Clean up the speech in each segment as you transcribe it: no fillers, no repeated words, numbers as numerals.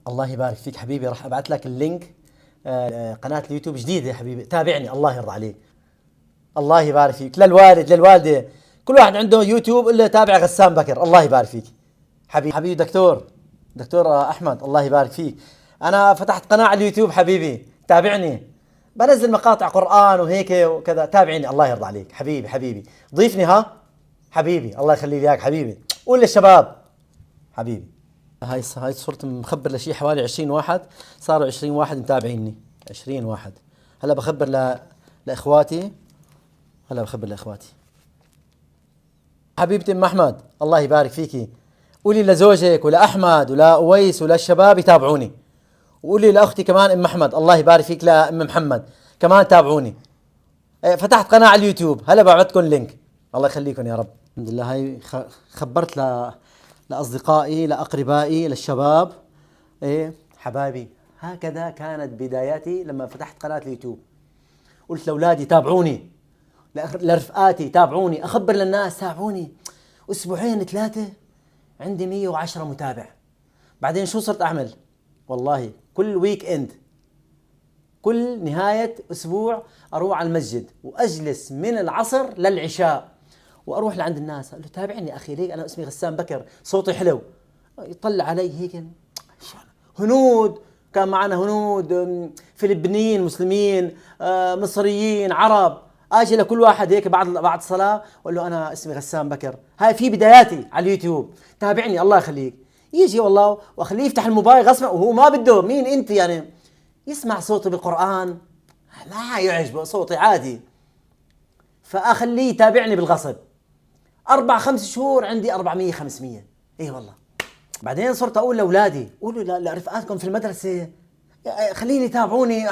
الله يبارك فيك حبيبي، راح ابعث لك اللينك. قناة اليوتيوب جديدة يا حبيبي، تابعني الله يرضى عليك. الله يبارك فيك، للوالد للوالدة، كل واحد عنده يوتيوب الا تابع غسان بكر. الله يبارك فيك حبيبي دكتور احمد، الله يبارك فيك. انا فتحت قناة على اليوتيوب حبيبي، تابعني. بنزل مقاطع قرآن وهيك وكذا، تابعني الله يرضى عليك حبيبي. ضيفني ها حبيبي، الله يخلي لي اياك حبيبي. قول للشباب حبيبي. هاي صرت مخبر لشي حوالي 20 واحد، صاروا 20 واحد متابعيني، 20 واحد. هلا بخبر لاخواتي، حبيبتي ام احمد الله يبارك فيكي. قولي لزوجك ولاحمد ولا اويس ولا الشباب يتابعوني، وقولي لاختي كمان ام احمد الله يبارك فيك، لام محمد كمان تابعوني. فتحت قناة على اليوتيوب، هلا بعتكم لينك. الله يخليكم يا رب. الحمد لله. هاي خبرت لأصدقائي لأقربائي للشباب. إيه حبايبي، هكذا كانت بداياتي لما فتحت قناة اليوتيوب. قلت لأولادي تابعوني، لرفقاتي تابعوني، أخبر للناس تابعوني. أسبوعين 3 عندي 110 متابع. بعدين شو صرت أعمل؟ والله كل ويك إند، كل نهاية أسبوع أروح على المسجد وأجلس من العصر للعشاء، واروح لعند الناس اقول له تابعني اخي، ليك انا اسمي غسان بكر، صوتي حلو. يطلع علي هيك، هنود كان معنا، هنود، فلبينيين، مسلمين، مصريين، عرب. اجي لكل واحد هيك بعد الصلاه اقول له انا اسمي غسان بكر، هاي في بداياتي على اليوتيوب، تابعني الله يخليك. يجي والله واخليه يفتح الموبايل غصبا وهو ما بده. مين انت يعني؟ يسمع صوتي بالقران ما يعجبه صوتي عادي، فاخليه يتابعني بالغصب. 4-5 شهور عندي 400 500. اي والله. بعدين صرت اقول لاولادي قولوا لرفقاتكم في المدرسه خليني يتابعوني.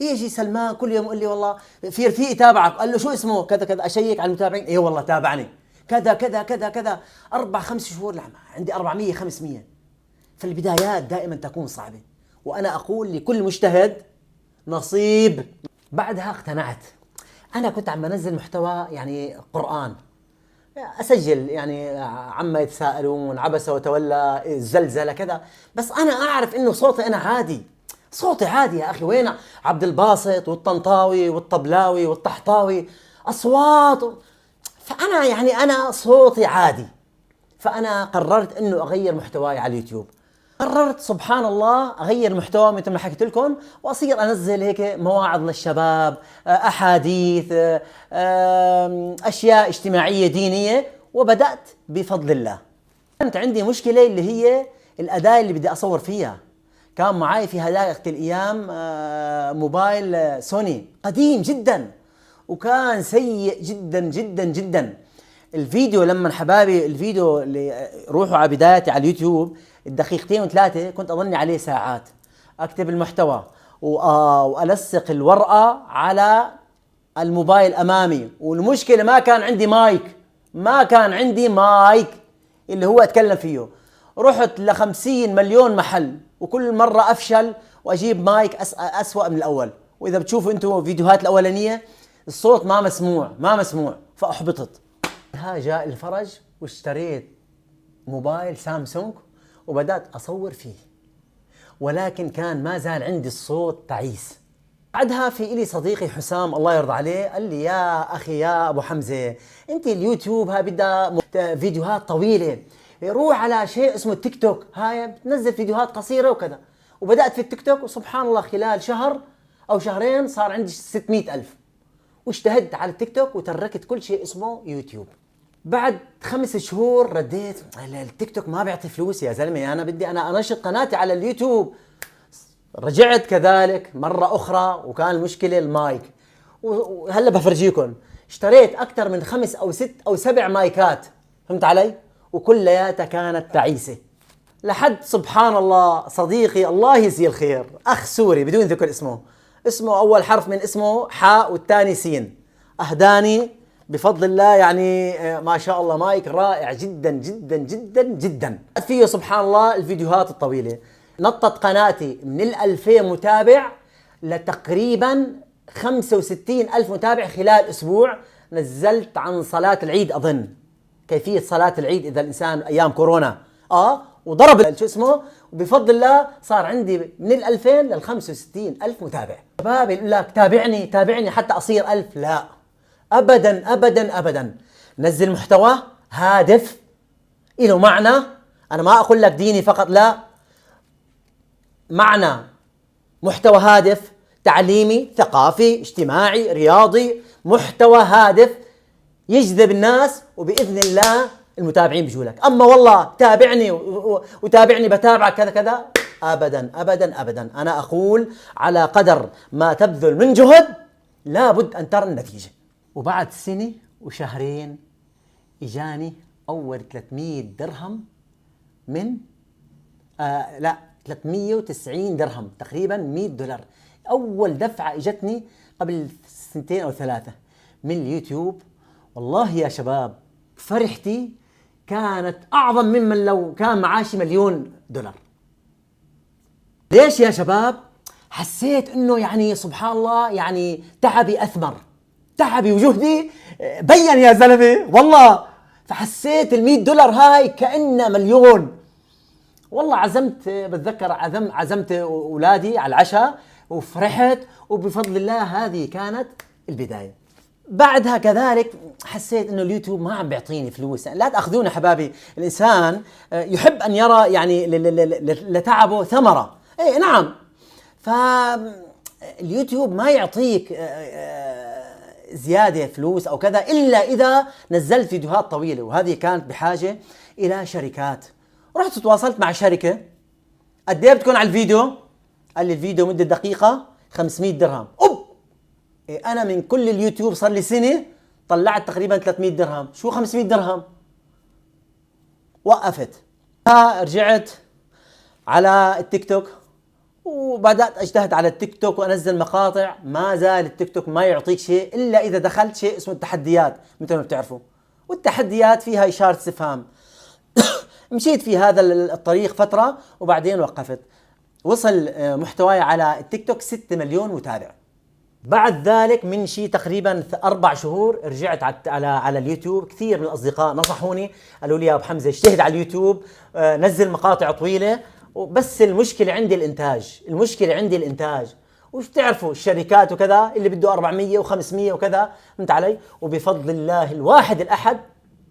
يجي سلمان كل يوم يقول لي والله في رفيق تابعك، قال له شو اسمه كذا كذا، اشيك على المتابعين، اي والله تابعني كذا كذا كذا كذا. 4-5 شهور عندي 400 500. فالبدايات دائما تكون صعبه، وانا اقول لكل مجتهد نصيب. بعدها اقتنعت. انا كنت عم بنزل محتوى يعني قرآن، اسجل يعني عما يتساءلون، عبس وتولى، الزلزلة كذا، بس انا اعرف انه صوتي انا عادي، صوتي عادي يا اخي. وين عبد الباسط والطنطاوي والطبلاوي والطحطاوي اصوات؟ فانا يعني انا صوتي عادي. فانا قررت انه اغير محتواي على اليوتيوب. قررت سبحان الله اغير محتوى مثل ما حكيت لكم، واصير انزل هيك مواعظ للشباب، احاديث، اشياء اجتماعيه دينيه. وبدات بفضل الله. كانت عندي مشكله اللي هي الاداه اللي بدي اصور فيها. كان معي في هذاك الايام موبايل سوني قديم جدا، وكان سيء جدا جدا جدا. الفيديو لما حبايبي الفيديو اللي روحوا على بدايتي على اليوتيوب الدقيقتين و3 كنت اظني عليه ساعات اكتب المحتوى والصق الورقه على الموبايل امامي. والمشكله ما كان عندي مايك اللي هو اتكلم فيه. رحت ل50 مليون محل وكل مره افشل واجيب مايك اسوأ من الاول. واذا بتشوفوا انتم فيديوهات الاولانيه الصوت ما مسموع فاحبطت. ها جاء الفرج واشتريت موبايل سامسونج وبدأت أصور فيه، ولكن كان ما زال عندي الصوت تعيس. بعدها في إلي صديقي حسام الله يرضى عليه قال لي يا أخي يا أبو حمزة، أنت اليوتيوب ها بدها فيديوهات طويلة، روح على شيء اسمه التيك توك، هاي بتنزل فيديوهات قصيرة وكذا. وبدأت في التيك توك وسبحان الله خلال شهر أو شهرين صار عندي 600,000. واجتهدت على التيك توك وتركت كل شيء اسمه يوتيوب. بعد 5 شهور رديت التيك توك ما بيعطي فلوس يا زلمة، أنا بدي أنا أنشط قناتي على اليوتيوب. رجعت كذلك مرة أخرى وكان المشكلة المايك. وهلأ بفرجيكم اشتريت أكثر من 5 أو 6 أو 7 مايكات، فهمت علي؟ وكلياتها كانت تعيسة. لحد سبحان الله صديقي الله يجزيه الخير، أخ سوري بدون ذكر اسمه أول حرف من اسمه حاء والثاني سين، أهداني بفضل الله يعني ما شاء الله مايك رائع جدا جدا جدا جدا. فيه سبحان الله الفيديوهات الطويلة. نطت قناتي من 2000 متابع لتقريبا 65,000 متابع خلال أسبوع. نزلت عن صلاة العيد أظن كيفية صلاة العيد إذا الإنسان أيام كورونا وضرب شو اسمه وبفضل الله صار عندي من ال 2000 لل 65 ألف متابع. شباب يقول لك تابعني تابعني حتى أصير 1000، لا أبدا أبدا أبدا. نزل محتوى هادف له معنى. أنا ما أقول لك ديني فقط، لا، معنى، محتوى هادف، تعليمي، ثقافي، اجتماعي، رياضي، محتوى هادف يجذب الناس، وبإذن الله المتابعين بيجوا لك. أما والله تابعني وتابعني بتابعك كذا كذا، أبدا أبدا أبدا. أنا أقول على قدر ما تبذل من جهد لابد أن ترى النتيجة. وبعد سنة وشهرين إجاني أول 300 درهم من 390 درهم، تقريبا 100 دولار. أول دفعة إجتني قبل 2 أو 3 من اليوتيوب. والله يا شباب فرحتي كانت أعظم ممن لو كان معاشي $1,000,000. ليش يا شباب؟ حسيت إنه يعني سبحان الله، يعني تعبي أثمر، تعبي وجهدي بين يا زلمة والله. فحسيت $100 هاي كأنه مليون. والله عزمت، بتذكر عزمت أولادي على العشاء وفرحت، وبفضل الله هذه كانت البداية. بعدها كذلك حسيت انه اليوتيوب ما عم بيعطيني فلوس. لا تاخذونا حبابي، الانسان يحب ان يرى يعني لتعبه ثمرة. اي نعم، فاليوتيوب ما يعطيك زيادة فلوس او كذا الا اذا نزلت فيديوهات طويلة، وهذه كانت بحاجة الى شركات. رحت تواصلت مع شركة، قد ايه بتكون على الفيديو؟ قال لي الفيديو مدة دقيقة 500 درهم. أنا من كل اليوتيوب صار لي سنة طلعت تقريبا 300 درهم، شو 500 درهم؟ وقفت. رجعت على التيك توك وبدأت أجتهد على التيك توك وأنزل مقاطع. ما زال التيك توك ما يعطيك شيء إلا إذا دخلت شيء اسمه التحديات، مثل ما بتعرفوا، والتحديات فيها إشارة استفهام. مشيت في هذا الطريق فترة وبعدين وقفت. وصل محتواي على التيك توك 6 مليون متابع. بعد ذلك من شيء تقريبا 4 شهور رجعت على اليوتيوب. كثير من الأصدقاء نصحوني، قالوا لي يا أبو حمزة اجتهد على اليوتيوب، نزل مقاطع طويلة. بس المشكلة عندي الإنتاج، المشكلة عندي الإنتاج. وش تعرفوا الشركات وكذا اللي بده 400 و500 وكذا، فهمت علي؟ وبفضل الله الواحد الأحد،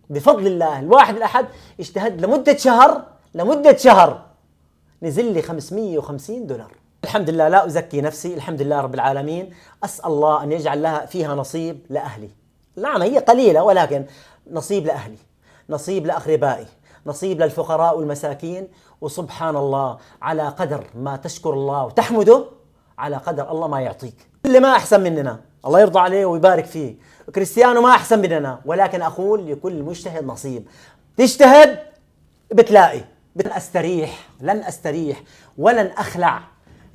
بفضل الله الواحد الأحد اجتهد لمدة شهر نزل لي $550. الحمد لله، لا أزكي نفسي، الحمد لله رب العالمين. أسأل الله أن يجعل لها فيها نصيب لأهلي. نعم هي قليلة، ولكن نصيب لأهلي، نصيب لأقربائي، نصيب للفقراء والمساكين. وسبحان الله، على قدر ما تشكر الله وتحمده على قدر الله ما يعطيك. اللي ما أحسن مننا الله يرضى عليه ويبارك فيه. كريستيانو ما أحسن مننا، ولكن أقول لكل مجتهد نصيب. تجتهد بتلاقي. لن أستريح ولن أخلع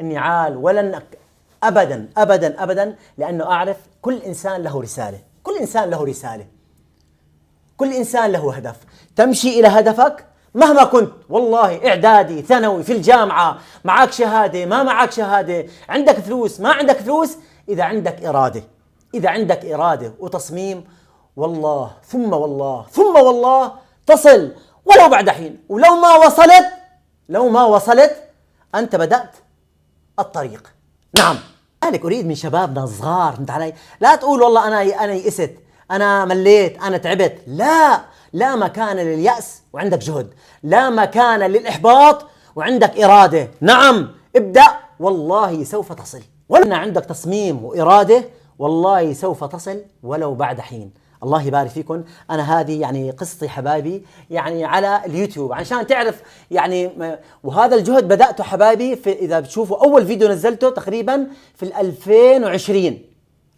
النعال، أبدا أبدا أبدا، لأنه أعرف كل إنسان له رسالة، كل إنسان له رسالة، كل إنسان له هدف. تمشي إلى هدفك مهما كنت. والله إعدادي، ثانوي، في الجامعة، معك شهادة، ما معك شهادة، عندك فلوس، ما عندك فلوس، إذا عندك إرادة، إذا عندك إرادة وتصميم، والله ثم والله ثم والله تصل ولو بعد حين. ولو ما وصلت أنت بدأت الطريق. نعم، لذلك أريد من شبابنا الصغار، فهمت علي؟ لا تقول والله أنا يئست، أنا مليت، أنا تعبت. لا مكان لليأس وعندك جهد، لا مكان للإحباط وعندك إرادة. نعم ابدأ، والله سوف تصل. وأن عندك تصميم وإرادة والله سوف تصل ولو بعد حين. الله يبارك فيكم. أنا هذه يعني قصتي حبايبي، يعني على اليوتيوب عشان تعرف يعني. وهذا الجهد بدأته حبايبي إذا بتشوفوا أول فيديو نزلته تقريبا في 2020،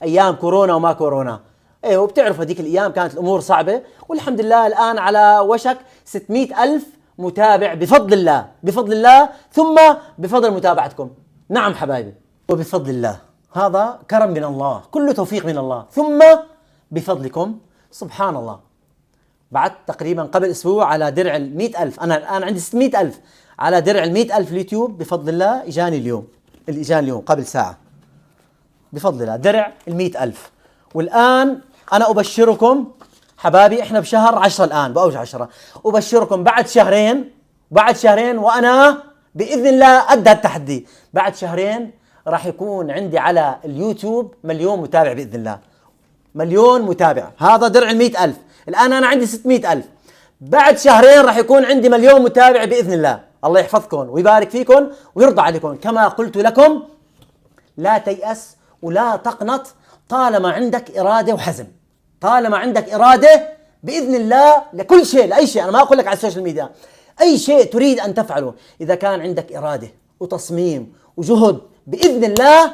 أيام كورونا وما كورونا. ايه، وبتعرفوا هذيك الأيام كانت الأمور صعبة، والحمد لله الآن على وشك 600,000 متابع بفضل الله، بفضل الله ثم بفضل متابعتكم. نعم حبايبي، وبفضل الله، هذا كرم من الله، كله توفيق من الله، ثم بفضلكم. سبحان الله، بعد تقريبا قبل أسبوع على درع 100,000. أنا الآن عندي 600,000 على درع 100,000 اليوتيوب بفضل الله. إجاني اليوم قبل ساعة بفضل الله درع 100,000. والآن أنا أبشركم حبابي، إحنا بشهر 10 الآن، بأوج 10. أبشركم بعد شهرين وأنا بإذن الله قد التحدي. بعد شهرين راح يكون عندي على اليوتيوب 1,000,000 متابع بإذن الله. 1,000,000 متابع، هذا درع 100,000. الآن أنا عندي 600,000. بعد شهرين راح يكون عندي 1,000,000 متابع بإذن الله. الله يحفظكم ويبارك فيكم ويرضى عليكم. كما قلت لكم لا تيأس ولا تقنط طالما عندك إرادة وحزم. طالما عندك إرادة بإذن الله لكل شيء، لأي شيء. أنا ما أقول لك على السوشيال ميديا، أي شيء تريد أن تفعله إذا كان عندك إرادة وتصميم وجهد بإذن الله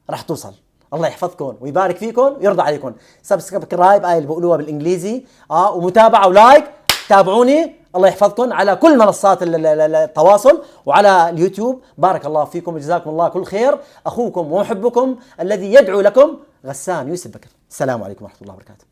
راح توصل. الله يحفظكم ويبارك فيكم ويرضى عليكم. سبسكرايب اللي بقولوها بالإنجليزي ومتابعة ولايك. تابعوني الله يحفظكم على كل منصات التواصل وعلى اليوتيوب. بارك الله فيكم وجزاكم الله كل خير. أخوكم ومحبكم الذي يدعو لكم غسان يوسف بكر. السلام عليكم ورحمة الله وبركاته.